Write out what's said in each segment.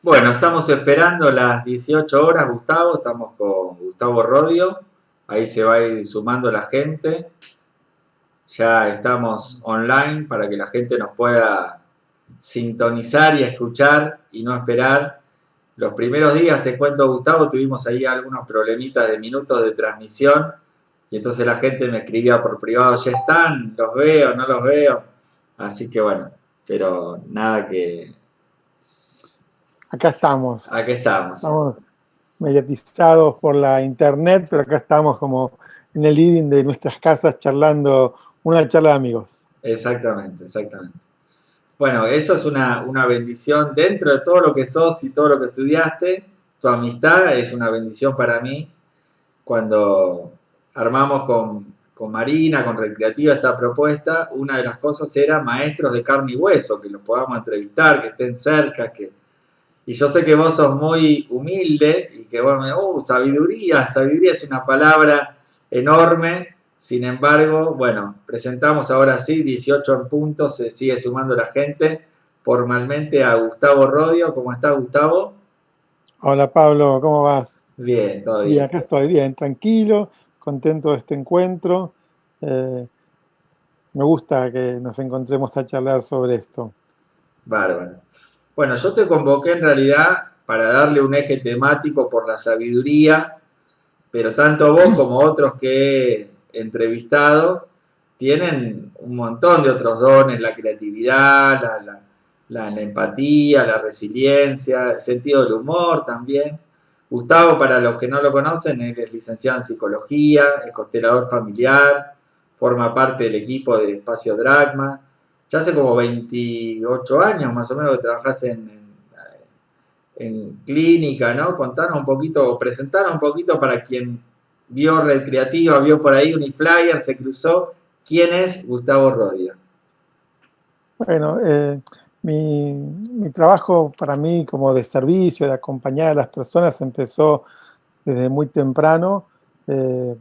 Bueno, estamos esperando las 18 horas, Gustavo. Estamos con Gustavo Rodio. Ahí se va a ir sumando la gente. Ya estamos online para que la gente nos pueda sintonizar y escuchar y no esperar. Los primeros días, te cuento, Gustavo, tuvimos ahí algunos problemitas de minutos de transmisión y entonces la gente me escribía por privado, ya están, los veo, no los veo. Así que bueno, pero nada que... Acá estamos. Aquí estamos. Estamos mediatizados por la internet, pero acá estamos como en el living de nuestras casas charlando una charla de amigos. Exactamente, exactamente. Bueno, eso es una bendición dentro de todo lo que sos y todo lo que estudiaste. Tu amistad es una bendición para mí. Cuando armamos con Marina, con Recreativa esta propuesta, una de las cosas era maestros de carne y hueso, que los podamos entrevistar, que estén cerca, que... Y yo sé que vos sos muy humilde y que vos sabiduría, sabiduría es una palabra enorme. Sin embargo, bueno, presentamos ahora sí, 18 en punto, se sigue sumando la gente formalmente a Gustavo Rodio. ¿Cómo estás, Gustavo? Hola Pablo, ¿cómo vas? Bien, todo Bien, bien. acá estoy bien, tranquilo, contento de este encuentro. Eh, Me gusta que nos encontremos a charlar sobre esto. Bárbaro. Bueno, yo te convoqué en realidad para darle un eje temático por la sabiduría, pero tanto vos como otros que he entrevistado tienen un montón de otros dones, la creatividad, la empatía, la resiliencia, el sentido del humor también. Gustavo, para los que no lo conocen, él es licenciado en psicología, es constelador familiar, forma parte del equipo de Espacio Dragma. Ya hace como 28 años más o menos que trabajas en clínica, ¿no? Contanos un poquito, presentanos un poquito para quien vio Red Creativa, vio por ahí Uniflyer, se cruzó. ¿Quién es Gustavo Rodia? Bueno, mi trabajo para mí como de servicio, de acompañar a las personas, empezó desde muy temprano, eh,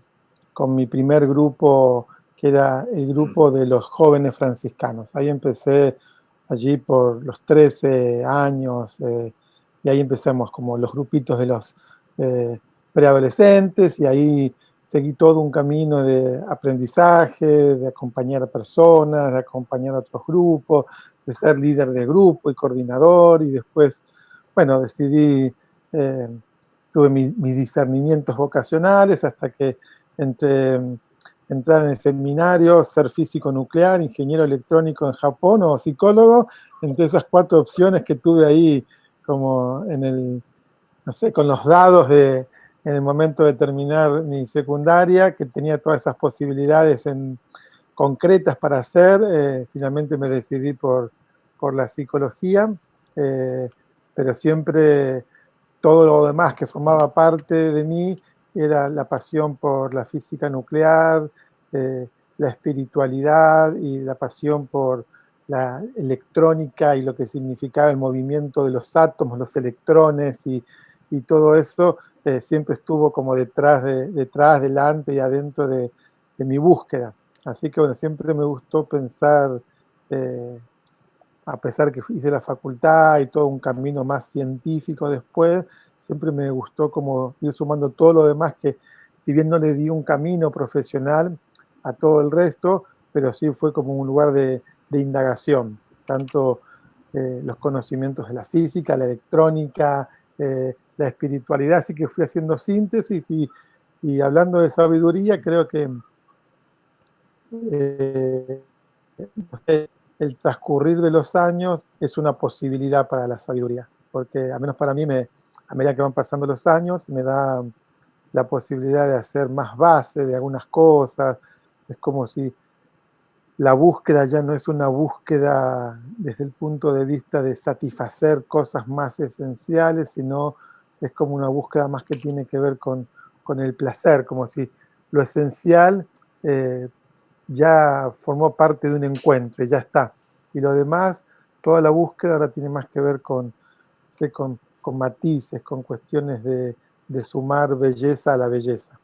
con mi primer grupo, que era el grupo de los jóvenes franciscanos. Ahí empecé allí por los 13 años, y ahí empezamos como los grupitos de los eh, preadolescentes, y ahí seguí todo un camino de aprendizaje, de acompañar a personas, de acompañar a otros grupos, de ser líder de grupo y coordinador, y después, bueno, decidí, eh, tuve mis discernimientos vocacionales hasta que entre entrar en el seminario, ser físico nuclear, ingeniero electrónico en Japón o psicólogo, entre esas cuatro opciones que tuve ahí como en el, no sé, con los dados en el momento de terminar mi secundaria, que tenía todas esas posibilidades concretas para hacer, finalmente me decidí por la psicología, eh, pero siempre todo lo demás que formaba parte de mí era la pasión por la física nuclear, la espiritualidad y la pasión por la electrónica y lo que significaba el movimiento de los átomos, los electrones y todo eso, siempre estuvo como detrás, delante y adentro de mi búsqueda. Así que bueno, siempre me gustó pensar, eh, a pesar que hice la facultad y todo un camino más científico después, siempre me gustó como ir sumando todo lo demás que, si bien no le di un camino profesional a todo el resto, pero sí fue como un lugar de indagación, tanto los conocimientos de la física, la electrónica, la espiritualidad, así que fui haciendo síntesis y hablando de sabiduría, creo que eh, no sé, el transcurrir de los años es una posibilidad para la sabiduría, porque al menos para mí, a medida que van pasando los años, me da la posibilidad de hacer más base de algunas cosas. Es como si la búsqueda ya no es una búsqueda desde el punto de vista de satisfacer cosas más esenciales, sino es como una búsqueda más que tiene que ver con el placer, como si lo esencial eh, ya formó parte de un encuentro y ya está. Y lo demás, toda la búsqueda ahora tiene más que ver con matices, con cuestiones de sumar belleza a la belleza.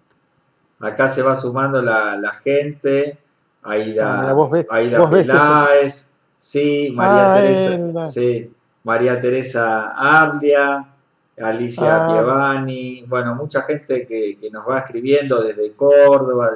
Acá se va sumando la gente, Ah, mira, Aida vos ves ese. Peláez, sí, María Ah, Teresa, sí. María Teresa Ablia, Alicia Ah, Pievani, bueno, mucha gente que nos va escribiendo desde Córdoba,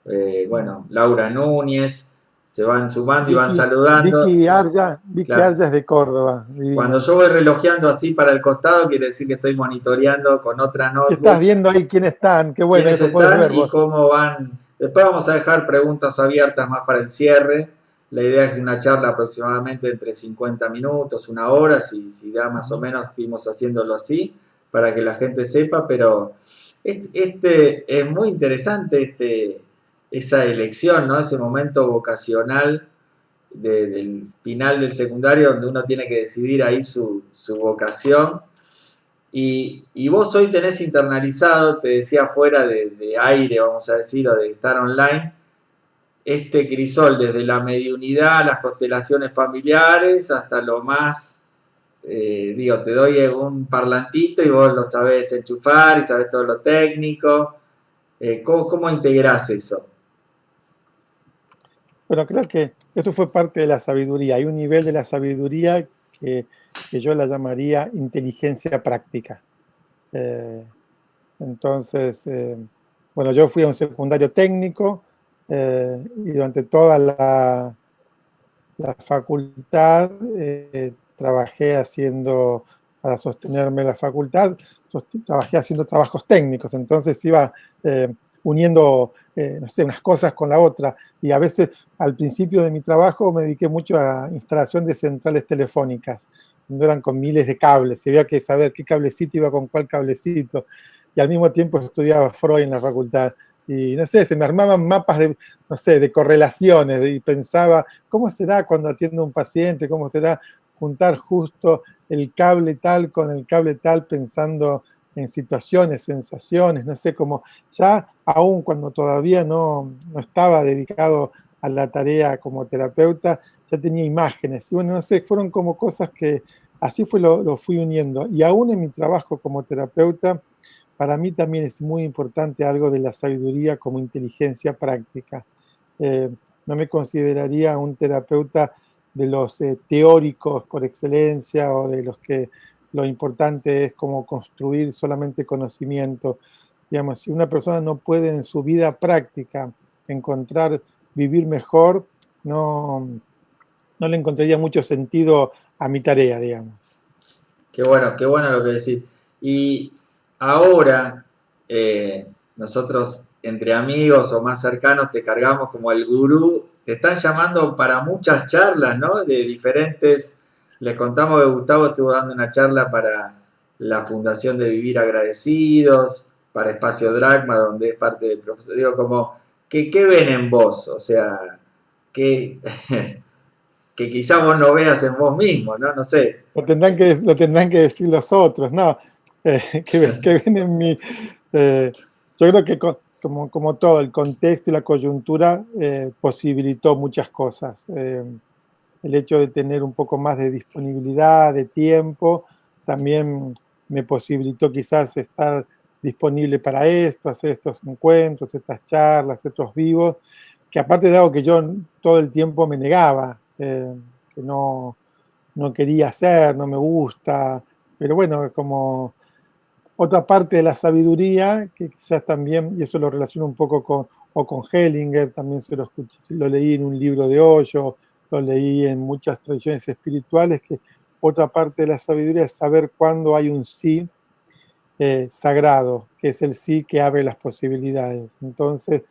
desde, bueno, Laura Núñez, se van sumando y van saludando. Vicky Claro, Arya es de Córdoba, cuando divina. yo voy relojeando así para el costado, quiere decir que estoy monitoreando con otra Que estás notebook viendo ahí quién están, qué bueno, quiénes eso puedes están ver y vos. cómo van. Después vamos a dejar preguntas abiertas más para el cierre. La idea es una charla aproximadamente entre 50 minutos, una hora, si da más o Ujú. menos, fuimos haciéndolo así, para que la gente sepa, pero es muy interesante esa elección, ¿no? Ese momento vocacional del final del secundario donde uno tiene que decidir ahí su vocación y vos hoy tenés internalizado, te decía fuera de aire, vamos a decir, o de estar online, este crisol desde la mediunidad, las constelaciones familiares, hasta lo más, digo, te doy un parlantito y vos lo sabés enchufar y sabés todo lo técnico. ¿Cómo integrás eso? Bueno, creo que eso fue parte de la sabiduría. Hay un nivel de la sabiduría que yo la llamaría inteligencia práctica. Eh, entonces, bueno, yo fui a un secundario técnico y durante toda la facultad trabajé haciendo, para sostenerme la facultad, trabajé haciendo trabajos técnicos, entonces iba uniendo, no sé, unas cosas con la otra, y a veces al principio de mi trabajo me dediqué mucho a instalación de centrales telefónicas, donde eran con miles de cables, y había que saber qué cablecito iba con cuál cablecito, y al mismo tiempo estudiaba Freud en la facultad, y no sé, se me armaban mapas de, no sé, de correlaciones, y pensaba, ¿cómo será cuando atiendo a un paciente? ¿Cómo será juntar justo el cable tal con el cable tal pensando en situaciones, sensaciones, no sé, como ya aún cuando todavía no estaba dedicado a la tarea como terapeuta, ya tenía imágenes. Y bueno, no sé, fueron como cosas que así lo fui uniendo. Y aún en mi trabajo como terapeuta, para mí también es muy importante algo de la sabiduría como inteligencia práctica. Eh, no me consideraría un terapeuta de los teóricos por excelencia o de los que lo importante es como construir solamente conocimiento. Digamos, si una persona no puede en su vida práctica encontrar vivir mejor, no le encontraría mucho sentido a mi tarea, digamos. Qué bueno lo que decís. Y ahora, nosotros entre amigos o más cercanos te cargamos como el gurú, te están llamando para muchas charlas, ¿no? De diferentes, les contamos que Gustavo estuvo dando una charla para la Fundación de Vivir Agradecidos, para Espacio Dragma, donde es parte del profesor. Digo, como, ¿qué ven en vos? O sea, que, que quizás vos no veas en vos mismo, ¿no? No sé. Lo tendrán que decir los otros, ¿no? Que ven en mí. Yo creo que como todo, el contexto y la coyuntura posibilitó muchas cosas. El hecho de tener un poco más de disponibilidad, de tiempo, también me posibilitó quizás estar disponible para esto, hacer estos encuentros, estas charlas, estos vivos, que aparte de algo que yo todo el tiempo me negaba, que no quería hacer, no me gusta, pero bueno, como otra parte de la sabiduría, que quizás también, y eso lo relaciono un poco con Hellinger, también se lo, escuché, lo leí en un libro de Hoyo, lo leí en muchas tradiciones espirituales, que otra parte de la sabiduría es saber cuándo hay un sí sagrado, que es el sí que abre las posibilidades. Entonces,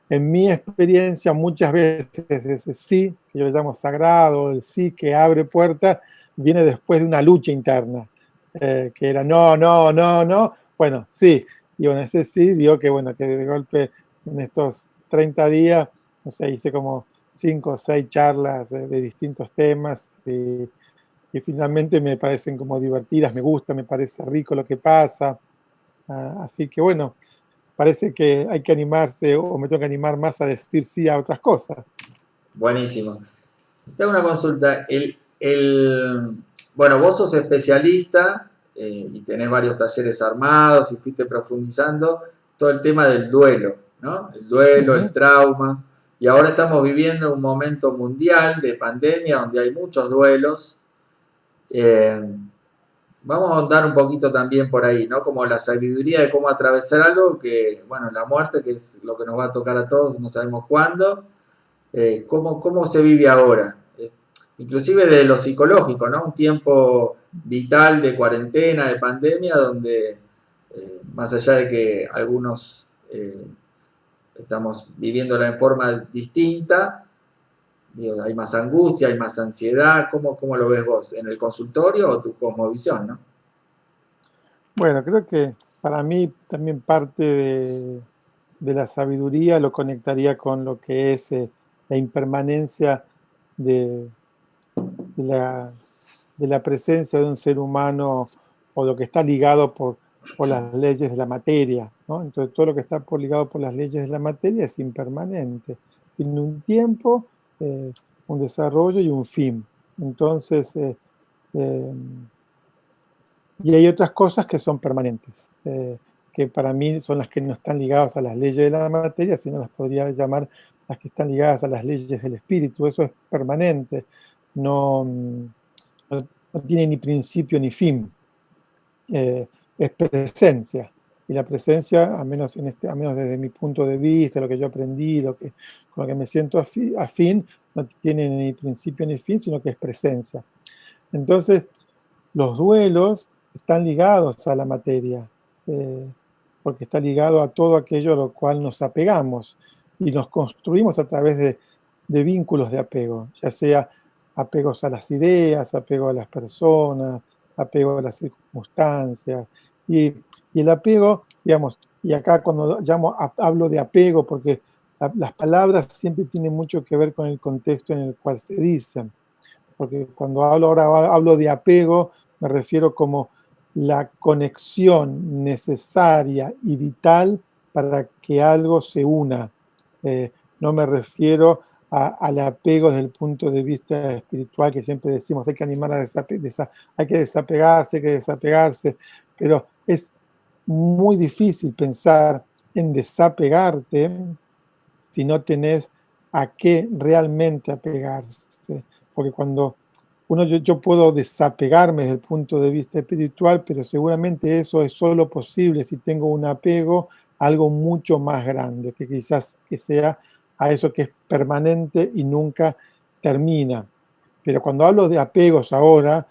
en mi experiencia, muchas veces ese sí, que yo le llamo sagrado, el sí que abre puertas, viene después de una lucha interna, que era no, no, no, no, bueno, sí. Y bueno, ese sí dio que, bueno, que de golpe en estos 30 días, no sé, hice como 5 o 6 charlas de distintos temas y finalmente me parecen como divertidas, me gusta, me parece rico lo que pasa. Así que bueno, parece que hay que animarse o me tengo que animar más a decir sí a otras cosas. Buenísimo. Tengo una consulta. Bueno, vos sos especialista y tenés varios talleres armados y fuiste profundizando todo el tema del duelo, ¿no? El duelo, el Ujú. trauma. Y ahora estamos viviendo un momento mundial de pandemia donde hay muchos duelos. Eh, Vamos a ahondar un poquito también por ahí, ¿no? Como la sabiduría de cómo atravesar algo que, bueno, la muerte, que es lo que nos va a tocar a todos, no sabemos cuándo, cómo se vive ahora. Inclusive desde lo psicológico, ¿no? Un tiempo vital de cuarentena, de pandemia, donde más allá de que algunos estamos viviéndola en forma distinta, digo, hay más angustia, hay más ansiedad. ¿Cómo lo ves vos? ¿En el consultorio o tu cosmovisión, no? Bueno, creo que para mí también parte de la sabiduría lo conectaría con lo que es la impermanencia de, de la, de la presencia de un ser humano o lo que está ligado por las leyes de la materia, ¿no? Entonces todo lo que está ligado por las leyes de la materia es impermanente. Tiene un tiempo, eh, un desarrollo y un fin. Entonces, eh, y hay otras cosas que son permanentes, que para mí son las que no están ligadas a las leyes de la materia, sino las podría llamar las que están ligadas a las leyes del espíritu. Eso es permanente, no, no tiene ni principio ni fin, es presencia. Y la presencia, a menos desde mi punto de vista, lo que yo aprendí, con lo que me siento afín, no tiene ni principio ni fin, sino que es presencia. Entonces, los duelos están ligados a la materia, porque está ligado a todo aquello a lo cual nos apegamos y nos construimos a través de vínculos de apego, ya sea apegos a las ideas, apego a las personas, apego a las circunstancias. Y, y el apego, digamos, y acá cuando hablo de apego, porque las palabras siempre tienen mucho que ver con el contexto en el cual se dicen, porque cuando ahora hablo de apego, me refiero como la conexión necesaria y vital para que algo se una. No me refiero al apego desde el punto de vista espiritual, que siempre decimos, hay que animar a hay que desapegarse, pero es muy difícil pensar en desapegarte si no tenés a qué realmente apegarse. Porque cuando yo puedo desapegarme desde el punto de vista espiritual, pero seguramente eso es solo posible si tengo un apego a algo mucho más grande, que quizás que sea a eso que es permanente y nunca termina. Pero cuando hablo de apegos ahora,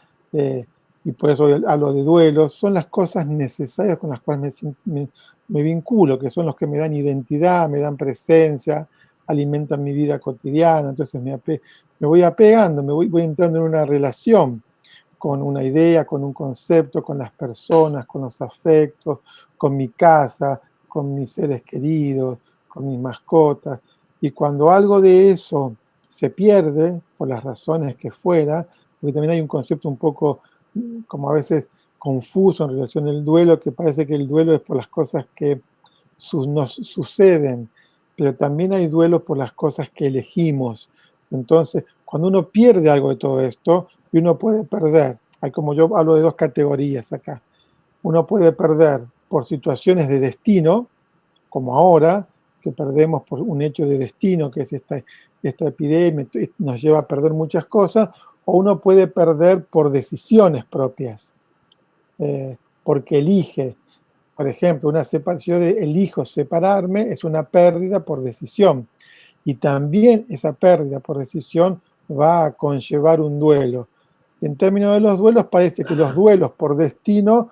y por eso hablo de duelos, son las cosas necesarias con las cuales me vinculo, que son los que me dan identidad, me dan presencia, alimentan mi vida cotidiana. Entonces me voy apegando, voy entrando en una relación con una idea, con un concepto, con las personas, con los afectos, con mi casa, con mis seres queridos, con mis mascotas. Y cuando algo de eso se pierde, por las razones que fuera, porque también hay un concepto un poco como a veces confuso en relación al duelo, que parece que el duelo es por las cosas que nos suceden, pero también hay duelos por las cosas que elegimos. Entonces, cuando uno pierde algo de todo esto, y uno puede perder, hay como yo hablo de dos categorías acá, uno puede perder por situaciones de destino, como ahora, que perdemos por un hecho de destino, que es esta epidemia, nos lleva a perder muchas cosas, o uno puede perder por decisiones propias, porque elige. Por ejemplo, una separación de elijo separarme es una pérdida por decisión. Y también esa pérdida por decisión va a conllevar un duelo. En términos de los duelos, parece que los duelos por destino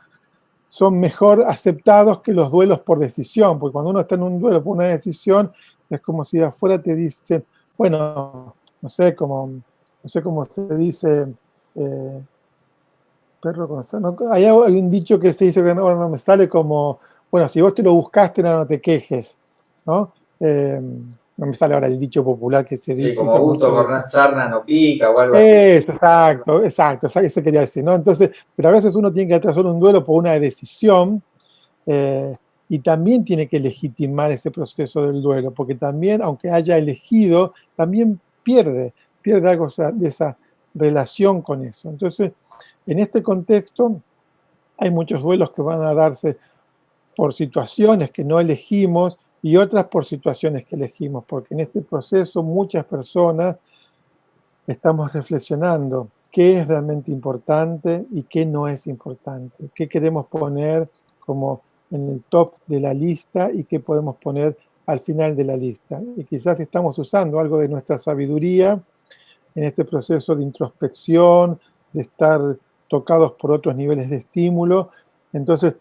son mejor aceptados que los duelos por decisión, porque cuando uno está en un duelo por una decisión, es como si de afuera te dicen, bueno, no sé cómo se dice, eh, perro con no, hay un dicho que se dice que no me sale como, bueno, si vos te lo buscaste, no te quejes, ¿no? No me sale ahora el dicho popular que se Sí, dice, como usa gusto mucho por eso. sarna no pica o algo así. Eso, exacto, exacto, eso quería decir, ¿no? Entonces, pero a veces uno tiene que atravesar un duelo por una decisión, eh, y también tiene que legitimar ese proceso del duelo, porque también, aunque haya elegido, también pierde algo de esa relación con eso. Entonces, en este contexto, hay muchos duelos que van a darse por situaciones que no elegimos y otras por situaciones que elegimos, porque en este proceso muchas personas estamos reflexionando qué es realmente importante y qué no es importante, qué queremos poner como en el top de la lista y qué podemos poner al final de la lista. Y quizás estamos usando algo de nuestra sabiduría en este proceso de introspección, de estar tocados por otros niveles de estímulo. Entonces,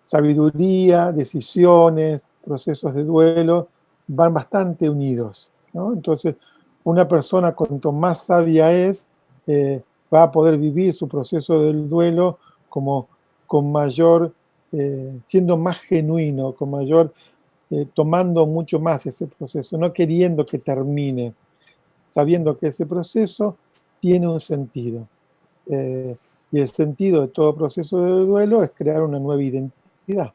sabiduría, decisiones, procesos de duelo van bastante unidos, ¿no? Entonces, una persona cuanto más sabia es, va a poder vivir su proceso del duelo como con mayor, siendo más genuino, con mayor, tomando mucho más ese proceso, no queriendo que termine, sabiendo que ese proceso tiene un sentido. Eh, y el sentido de todo proceso de duelo es crear una nueva identidad.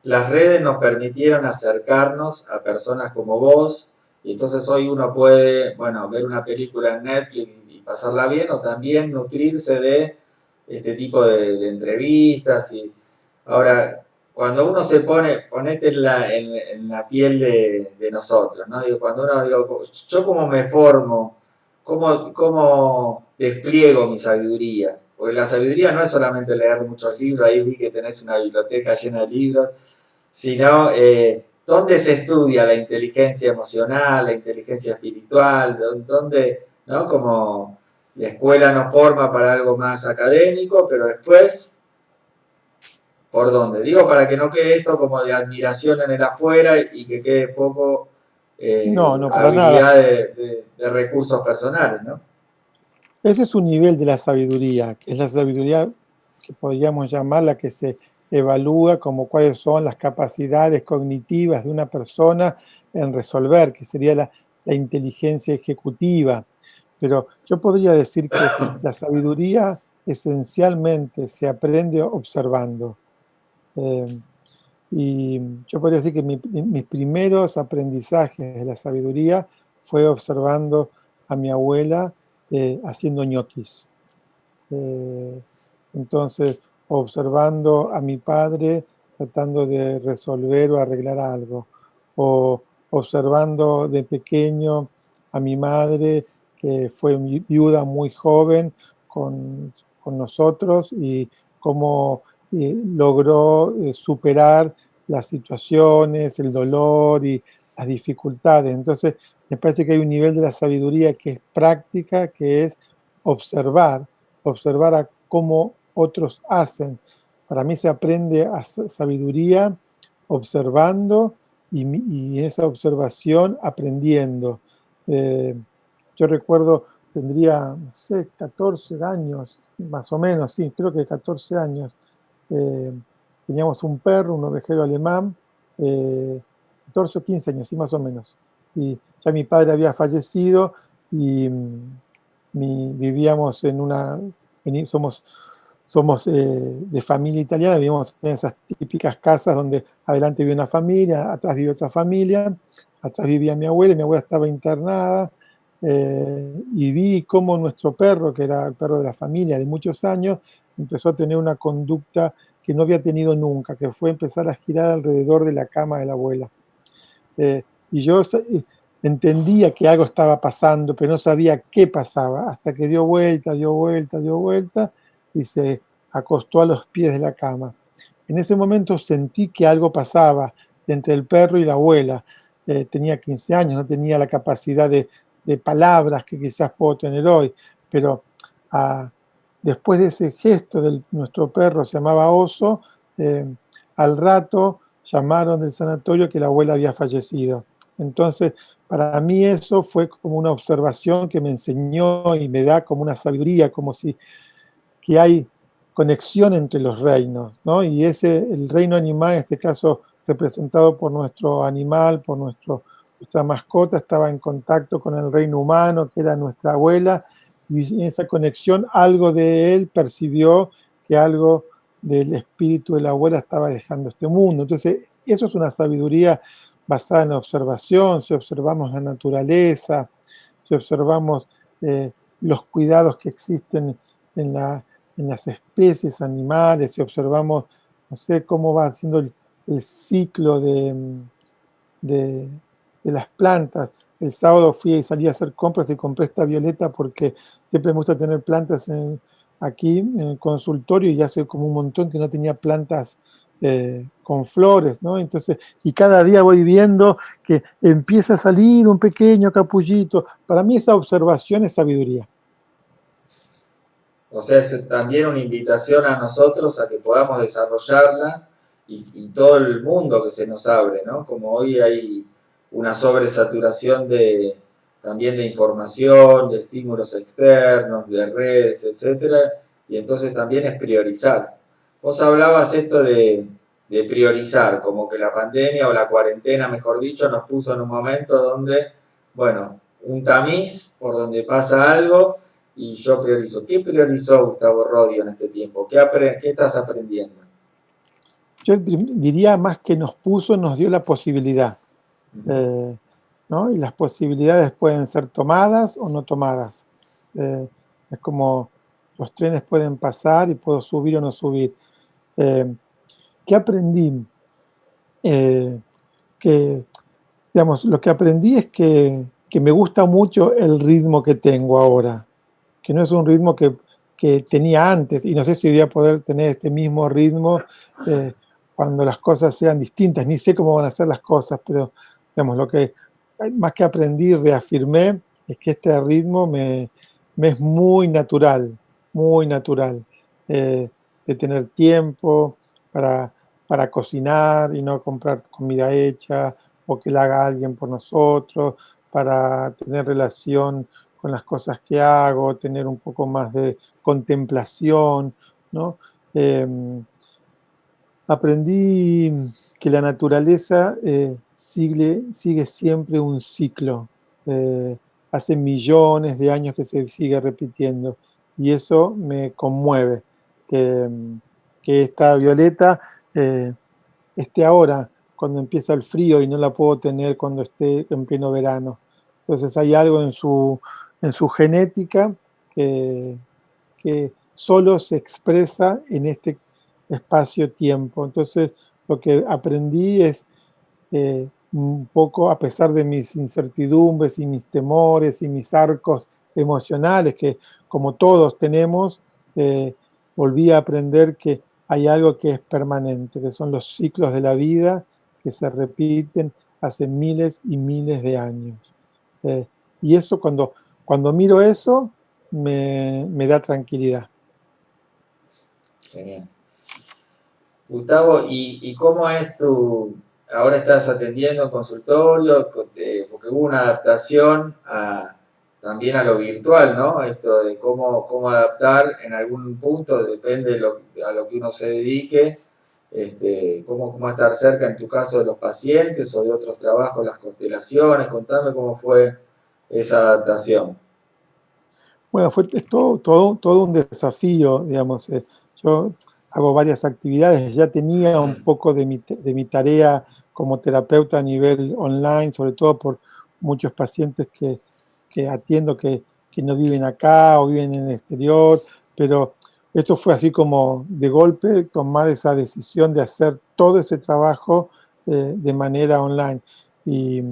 Las redes nos permitieron acercarnos a personas como vos, y entonces hoy uno puede, bueno, ver una película en Netflix y pasarla bien, o también nutrirse de este tipo de entrevistas. Y ahora, cuando uno se pone, ponete en la piel de nosotros, ¿no? Digo, cuando uno, digo, yo cómo me formo, cómo despliego mi sabiduría. Porque la sabiduría no es solamente leer muchos libros, ahí vi que tenés una biblioteca llena de libros, sino dónde se estudia la inteligencia emocional, la inteligencia espiritual, dónde, ¿no? Como la escuela nos forma para algo más académico, pero después, ¿por dónde? Digo, para que no quede esto como de admiración en el afuera y que quede poco No, no, para nada. habilidad de recursos personales, ¿no? Ese es un nivel de la sabiduría, que es la sabiduría que podríamos llamar la que se evalúa como cuáles son las capacidades cognitivas de una persona en resolver, que sería la inteligencia ejecutiva. Pero yo podría decir que la sabiduría esencialmente se aprende observando. Eh, y yo podría decir que mis primeros aprendizajes de la sabiduría fue observando a mi abuela haciendo ñoquis. Eh, entonces, observando a mi padre tratando de resolver o arreglar algo, o observando de pequeño a mi madre que fue viuda muy joven con, con nosotros y cómo logró superar las situaciones, el dolor y las dificultades. Entonces, me parece que hay un nivel de la sabiduría que es práctica, que es observar, observar a cómo otros hacen. Para mí se aprende a sabiduría observando y esa observación aprendiendo. Eh, yo recuerdo, tendría, no sé, 14 años, más o menos, sí, creo que 14 años. Eh, teníamos un perro, un ovejero alemán, 14 o 15 años, sí, más o menos. Y ya mi padre había fallecido y vivíamos en una, somos de familia italiana, vivíamos en esas típicas casas donde adelante vive una familia, atrás vive otra familia, atrás vivía mi abuela estaba internada, y vi cómo nuestro perro, que era el perro de la familia de muchos años, empezó a tener una conducta que no había tenido nunca, que fue empezar a girar alrededor de la cama de la abuela. Y yo entendía que algo estaba pasando, pero no sabía qué pasaba, hasta que dio vuelta, dio vuelta, dio vuelta y se acostó a los pies de la cama. En ese momento sentí que algo pasaba entre el perro y la abuela. Tenía 15 años, no tenía la capacidad de palabras que quizás puedo tener hoy, pero ah, después de ese gesto de nuestro perro, se llamaba Oso, eh, al rato llamaron del sanatorio que la abuela había fallecido. Entonces, para mí eso fue como una observación que me enseñó y me da como una sabiduría, como si que hay conexión entre los reinos, ¿no? Y el reino animal, en este caso representado por nuestro animal, por nuestra mascota, estaba en contacto con el reino humano, que era nuestra abuela, y en esa conexión algo de él percibió que algo del espíritu de la abuela estaba dejando este mundo. Entonces, eso es una sabiduría basada en la observación, si observamos la naturaleza, si observamos los cuidados que existen en, en las especies animales, si observamos, no sé, cómo va haciendo el ciclo de, de las plantas. el sábado fui y salí a hacer compras y compré esta violeta porque siempre me gusta tener plantas aquí en el consultorio y hace como un montón que no tenía plantas con flores, ¿no? Entonces, y cada día voy viendo que empieza a salir un pequeño capullito. Para mí esa observación es sabiduría. O sea, es también una invitación a nosotros a que podamos desarrollarla y todo el mundo que se nos abre, ¿no? Como hoy hay una sobresaturación también de información, de estímulos externos, de redes, etcétera, y entonces también es priorizar. Vos hablabas esto de priorizar, como que la pandemia o la cuarentena, mejor dicho, nos puso en un momento donde, bueno, un tamiz por donde pasa algo y yo priorizo. ¿Qué priorizó Gustavo Rodio en este tiempo? ¿Qué estás aprendiendo? Yo diría más que nos puso, nos dio la posibilidad, eh, ¿no? Y las posibilidades pueden ser tomadas o no tomadas. Eh, es como los trenes pueden pasar y puedo subir o no subir. Eh, ¿Qué aprendí? Eh, que, digamos, lo que aprendí es que me gusta mucho el ritmo que tengo ahora, que no es un ritmo que tenía antes, y no sé si voy a poder tener este mismo ritmo cuando las cosas sean distintas, ni sé cómo van a ser las cosas, pero digamos, lo que más que aprendí, reafirmé, es que este ritmo me es muy natural, de tener tiempo para, para cocinar y no comprar comida hecha, o que la haga alguien por nosotros, para tener relación con las cosas que hago, tener un poco más de contemplación, ¿no? Eh, Aprendí que la naturaleza sigue siempre un ciclo. Eh, Hace millones de años que se sigue repitiendo y eso me conmueve, que, que esta violeta esté ahora cuando empieza el frío y no la puedo tener cuando esté en pleno verano. Entonces hay algo en su genética que, que solo se expresa en este espacio-tiempo. Entonces lo que aprendí es un poco, a pesar de mis incertidumbres y mis temores y mis arcos emocionales, que como todos tenemos, volví a aprender que hay algo que es permanente, que son los ciclos de la vida que se repiten hace miles y miles de años. Eh, y eso, cuando miro eso, me da tranquilidad. Genial. Gustavo, ¿y cómo es ahora estás atendiendo en consultorio? Porque hubo una adaptación también a lo virtual, ¿no? Esto de cómo adaptar en algún punto, depende a lo que uno se dedique, cómo estar cerca, en tu caso, de los pacientes o de otros trabajos, las constelaciones. Contame cómo fue esa adaptación. Bueno, es todo un desafío, digamos. Yo hago varias actividades, ya tenía un poco de mi tarea como terapeuta a nivel online, sobre todo por muchos pacientes que atiendo que no viven acá o viven en el exterior, pero esto fue así como de golpe tomar esa decisión de hacer todo ese trabajo de manera online. Y,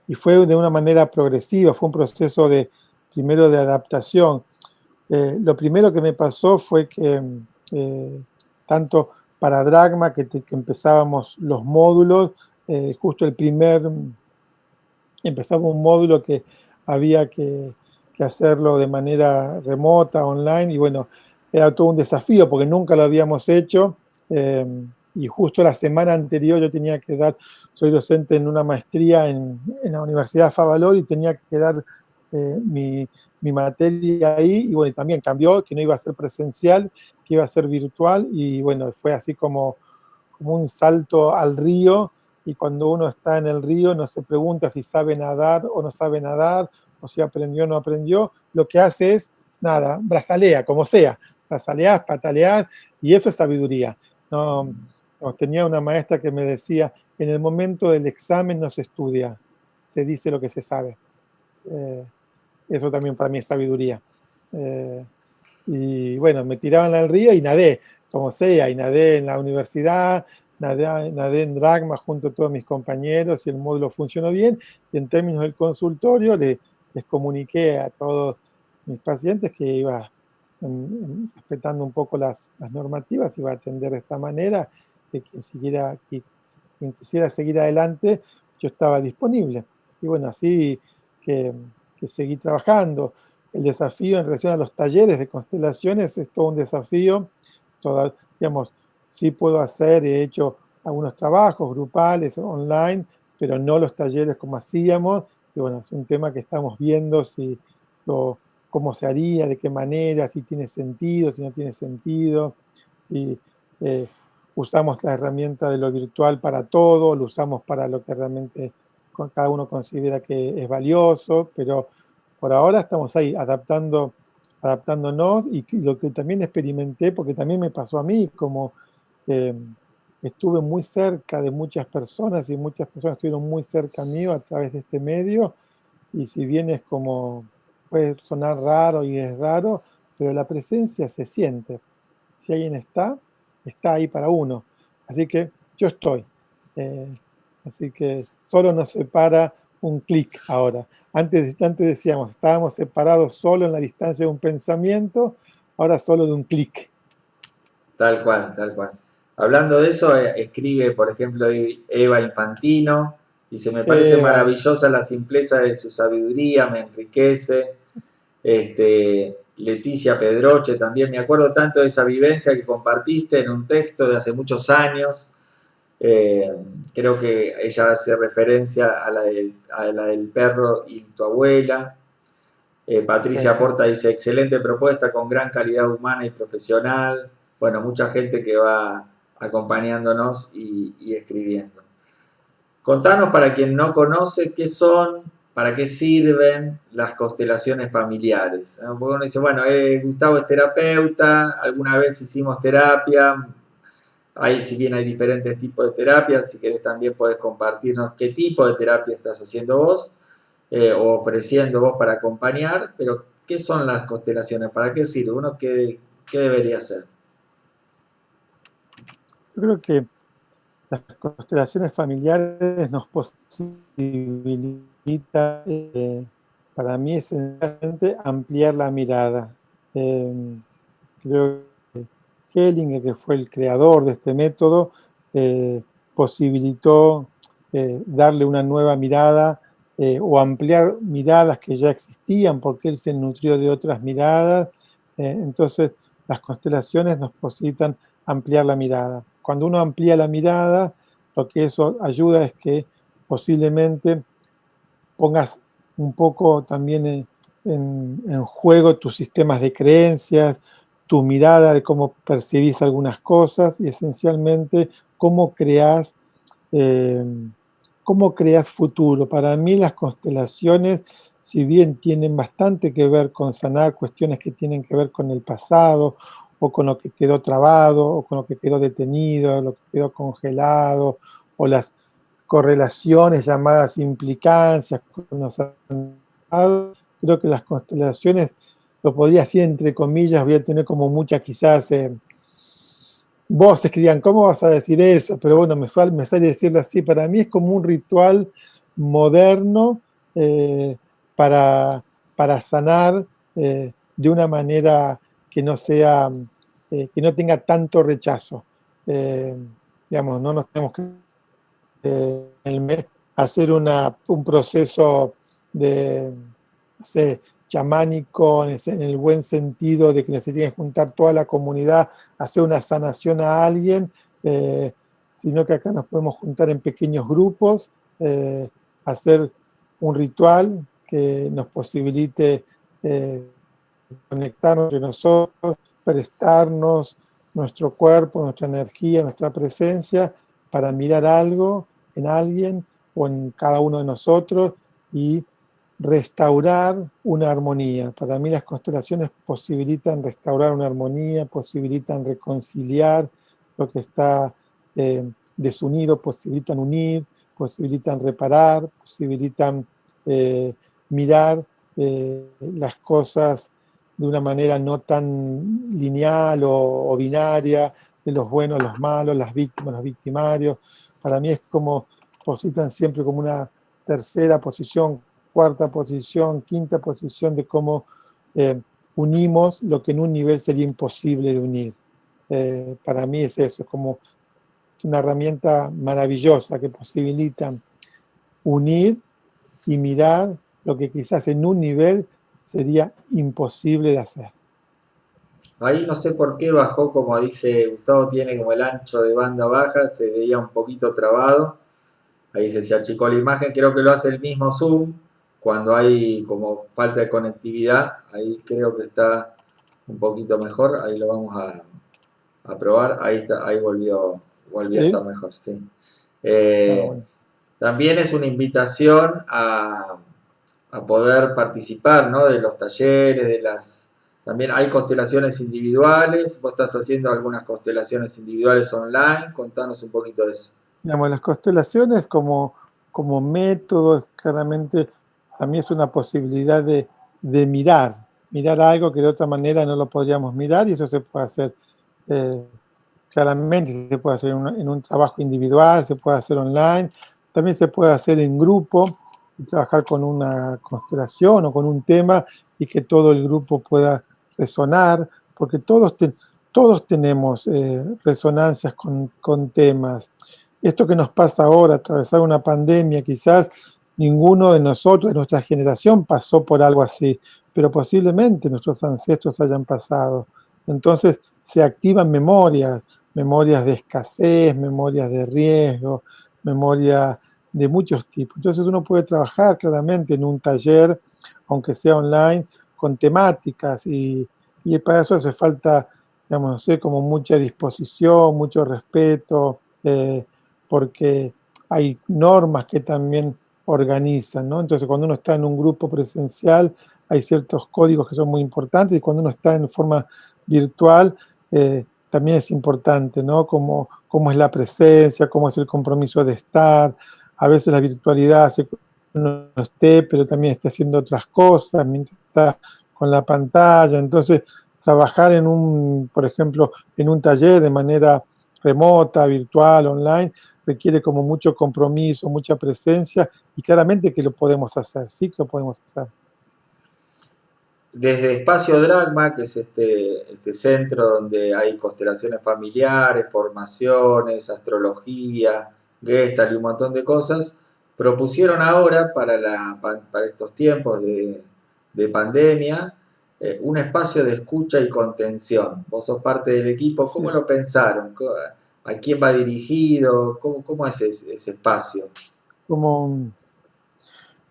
y fue de una manera progresiva, fue un proceso primero de adaptación. Lo primero que me pasó fue que tanto para Dragma, que empezábamos los módulos, justo empezaba un módulo que había que hacerlo de manera remota, online, y bueno, era todo un desafío porque nunca lo habíamos hecho. eh, y justo la semana anterior yo tenía que soy docente en una maestría en la Universidad Favaloro y tenía que dar mi materia ahí, y bueno, también cambió, que no iba a ser presencial, que iba a ser virtual, y bueno, fue así como un salto al río, y cuando uno está en el río no se pregunta si sabe nadar o no sabe nadar, o si aprendió o no aprendió, lo que hace es, nada, brazalea, como sea, brazaleás, pataleás, y eso es sabiduría. No, tenía una maestra que me decía, en el momento del examen no se estudia, se dice lo que se sabe. Eh, Eso también para mí es sabiduría. Eh, y bueno, me tiraban al río y nadé, como sea, y nadé en la universidad, nadé en Dragma junto a todos mis compañeros y el módulo funcionó bien. Y en términos del consultorio, les comuniqué a todos mis pacientes que iba respetando un poco las normativas, iba a atender de esta manera, que quien quisiera seguir adelante, yo estaba disponible. Y bueno, así que, que seguí trabajando. El desafío en relación a los talleres de constelaciones es todo un desafío. Digamos, sí puedo hacer, he hecho algunos trabajos grupales, online, pero no los talleres como hacíamos. Y bueno, es un tema que estamos viendo si cómo se haría, de qué manera, si tiene sentido, si no tiene sentido, si eh, usamos la herramienta de lo virtual para todo, lo usamos para lo que realmente cada uno considera que es valioso, pero por ahora estamos ahí adaptándonos y lo que también experimenté, porque también me pasó a mí, como eh, estuve muy cerca de muchas personas y muchas personas estuvieron muy cerca mío a través de este medio, y si bien es como, puede sonar raro y es raro, pero la presencia se siente. Si alguien está ahí para uno. Así que yo estoy. Eh, Así que solo nos separa un clic ahora. Antes decíamos, estábamos separados solo en la distancia de un pensamiento, ahora solo de un clic. Tal cual, tal cual. Hablando de eso, escribe, por ejemplo, Eva Infantino, dice, me parece Eva, maravillosa la simpleza de su sabiduría, me enriquece. Leticia Pedroche también, me acuerdo tanto de esa vivencia que compartiste en un texto de hace muchos años. Eh, Creo que ella hace referencia a la del perro y tu abuela. Patricia sí. Porta dice, excelente propuesta con gran calidad humana y profesional. Bueno, mucha gente que va acompañándonos y escribiendo. Contanos para quien no conoce qué son, para qué sirven las constelaciones familiares. ¿No? Porque uno dice, bueno, Gustavo es terapeuta, alguna vez hicimos terapia, ahí si bien hay diferentes tipos de terapias, si querés también podés compartirnos qué tipo de terapia estás haciendo vos o ofreciendo vos para acompañar, pero ¿qué son las constelaciones? ¿Para qué sirve? ¿Uno qué debería hacer? Yo creo que las constelaciones familiares nos posibilita, para mí, esencialmente ampliar la mirada. Creo que Hellinger, que fue el creador de este método, posibilitó darle una nueva mirada o ampliar miradas que ya existían porque él se nutrió de otras miradas. Entonces, las constelaciones nos posibilitan ampliar la mirada. Cuando uno amplía la mirada, lo que eso ayuda es que posiblemente pongas un poco también en juego tus sistemas de creencias, tu mirada de cómo percibís algunas cosas y esencialmente cómo creas, eh, cómo creas futuro. Para mí las constelaciones, si bien tienen bastante que ver con sanar cuestiones que tienen que ver con el pasado o con lo que quedó trabado o con lo que quedó detenido, lo que quedó congelado o las correlaciones llamadas implicancias, creo que las constelaciones, lo podría decir entre comillas, voy a tener como muchas quizás voces que digan, ¿cómo vas a decir eso? Pero bueno, me sale decirlo así, para mí es como un ritual moderno eh, para, para sanar de una manera que no sea, que no tenga tanto rechazo. Eh, digamos, no nos tenemos que hacer un proceso de, no sé, chamánico en el buen sentido de que se tiene que juntar toda la comunidad, hacer una sanación a alguien, sino que acá nos podemos juntar en pequeños grupos, hacer un ritual que nos posibilite conectarnos entre nosotros, prestarnos nuestro cuerpo, nuestra energía, nuestra presencia para mirar algo en alguien o en cada uno de nosotros y restaurar una armonía. Para mí las constelaciones posibilitan restaurar una armonía, posibilitan reconciliar lo que está desunido, posibilitan unir, posibilitan reparar, posibilitan mirar las cosas de una manera no tan lineal o binaria, de los buenos, los malos, las víctimas, los victimarios. Para mí es como, positan siempre como una tercera posición, cuarta posición, quinta posición de cómo unimos lo que en un nivel sería imposible de unir. Para mí es eso, es como una herramienta maravillosa que posibilita unir y mirar lo que quizás en un nivel sería imposible de hacer. Ahí no sé por qué bajó, como dice Gustavo, tiene como el ancho de banda baja, se veía un poquito trabado. Ahí se achicó la imagen, creo que lo hace el mismo Zoom cuando hay como falta de conectividad. Ahí creo que está un poquito mejor, ahí lo vamos a probar. Ahí está, ahí volvió a ¿Sí? estar mejor, sí. Bueno. También es una invitación a poder participar, ¿no? De los talleres, de las... También hay constelaciones individuales, vos estás haciendo algunas constelaciones individuales online, contanos un poquito de eso. Digamos, las constelaciones como método, claramente, a mí es una posibilidad de mirar algo que de otra manera no lo podríamos mirar y eso se puede hacer eh, claramente, se puede hacer en un trabajo individual, se puede hacer online, también se puede hacer en grupo y trabajar con una constelación o con un tema y que todo el grupo pueda resonar, porque todos tenemos resonancias con temas. Esto que nos pasa ahora, atravesar una pandemia, quizás ninguno de nosotros, de nuestra generación, pasó por algo así, pero posiblemente nuestros ancestros hayan pasado. Entonces se activan memorias de escasez, memorias de riesgo, memorias de muchos tipos. Entonces uno puede trabajar claramente en un taller, aunque sea online, con temáticas y para eso hace falta, digamos, no sé, como mucha disposición, mucho respeto, porque hay normas que también organizan, ¿no? Entonces cuando uno está en un grupo presencial hay ciertos códigos que son muy importantes y cuando uno está en forma virtual también es importante, ¿no? Cómo es la presencia, cómo es el compromiso de estar. A veces la virtualidad hace que uno no esté, pero también esté haciendo otras cosas mientras está con la pantalla. Entonces, trabajar por ejemplo, en un taller de manera remota, virtual, online, requiere como mucho compromiso, mucha presencia y claramente que lo podemos hacer, sí que lo podemos hacer. Desde Espacio Dragma, que es este centro donde hay constelaciones familiares, formaciones, astrología, Gestalt y un montón de cosas, propusieron ahora para estos tiempos de pandemia un espacio de escucha y contención. Vos sos parte del equipo, ¿cómo Sí. lo pensaron? ¿A quién va dirigido? ¿Cómo es ese espacio? Como,